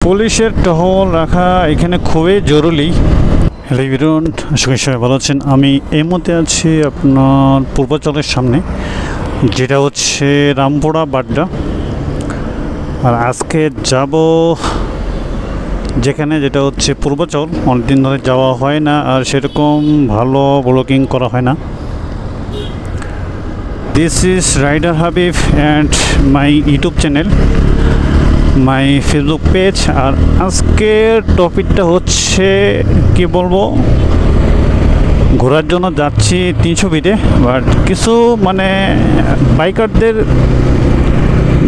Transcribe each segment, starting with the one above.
পুলিশের টহল রাখা এখানে খুবই জরুরি। হ্যালো এভরিওয়ান, আশা করি সবাই ভালো আছেন। আমি এই মুহূর্তে আছি আপনার পূর্বাচলের সামনে, যেটা হচ্ছে রামপুরা বাড্ডা। আর আজকে যাব যেখানে, যেটা হচ্ছে পূর্বাচল। অনেকদিন ধরে যাওয়া হয় না, আর সেরকম ভালো ব্লগিং করা হয় না। This is rider Habib and my YouTube channel, my Facebook page. আর আজকের টপিকটা হচ্ছে কি বলবো, ঘোরার জন্য যাচ্ছি 300 ফিটে। বাট কিছু বাইকারদের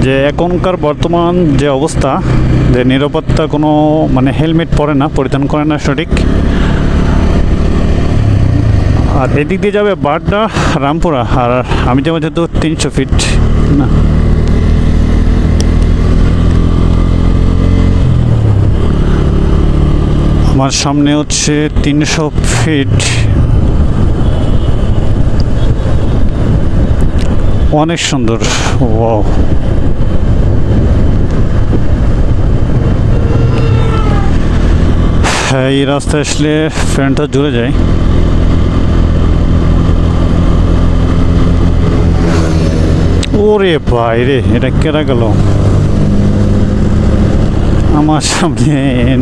যে এখনকার বর্তমান যে অবস্থা, যে নিরাপত্তা কোনো হেলমেট পরে না, পরিধান করে না সঠিক। আর এদিক দিয়ে যাবে বাড্ডা রামপুরা, আর আমি যাবো যেহেতু 300 ফিট না। আমার সামনে হচ্ছে 300 ফিট, অনেক সুন্দর। ওয়াও, হ্যাঁ, এই রাস্তায় আসলে ফ্যানটা জুড়ে যায়। ওরে বাইরে, এটা কেরা গেল আমার সামনে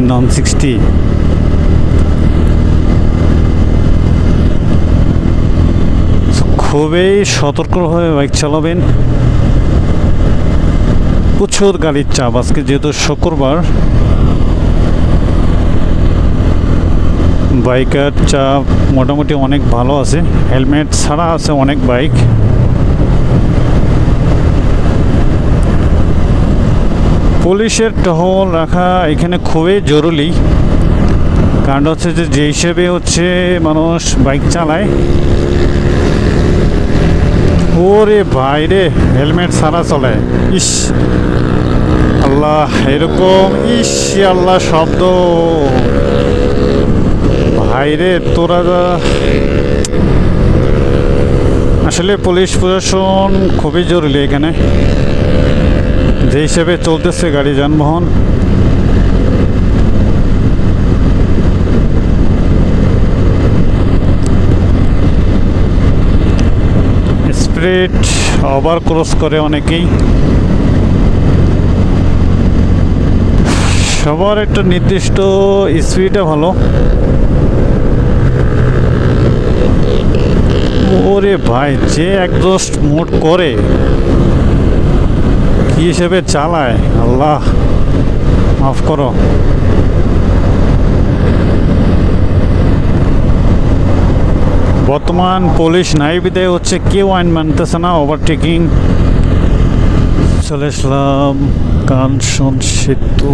non-60। খুবই সতর্কভাবে বাইক চালাবেন। প্রচুর গাড়ির চাপ আজকে, যেহেতু শুক্রবার। বাইকের চাপ মোটামুটি অনেক ভালো আছে, হেলমেট ছাড়া আছে অনেক বাইক। পুলিশের টহল রাখা এখানে খুবই জরুরি। কারণ হচ্ছে যে হিসেবে হচ্ছে মানুষ বাইক চালায়। ওরে বাইরে, হেলমেট ছাড়া চলে। ইস আল্লাহ, এরকম ইস আল্লাহ শব্দ। ভাইরে তোরা, আসলে পুলিশ প্রশাসন খুবই জরুরি এখানে, যে হিসেবে চলতেছে গাড়ি যানবাহন। স্পিড ওভার ক্রস করে অনেকেই। সবার একটা নির্দিষ্ট স্পিডে ভালো। ওরে ভাই, যে একজস্ট মোড করে কি হিসেবে চালায়, আল্লাহ মাফ করো। বর্তমান পুলিশ নাই বিদায় হচ্ছে কেউ আইন মানতেছে না, ওভারটেকিং। চলে আসলাম কাঞ্চন সেতু।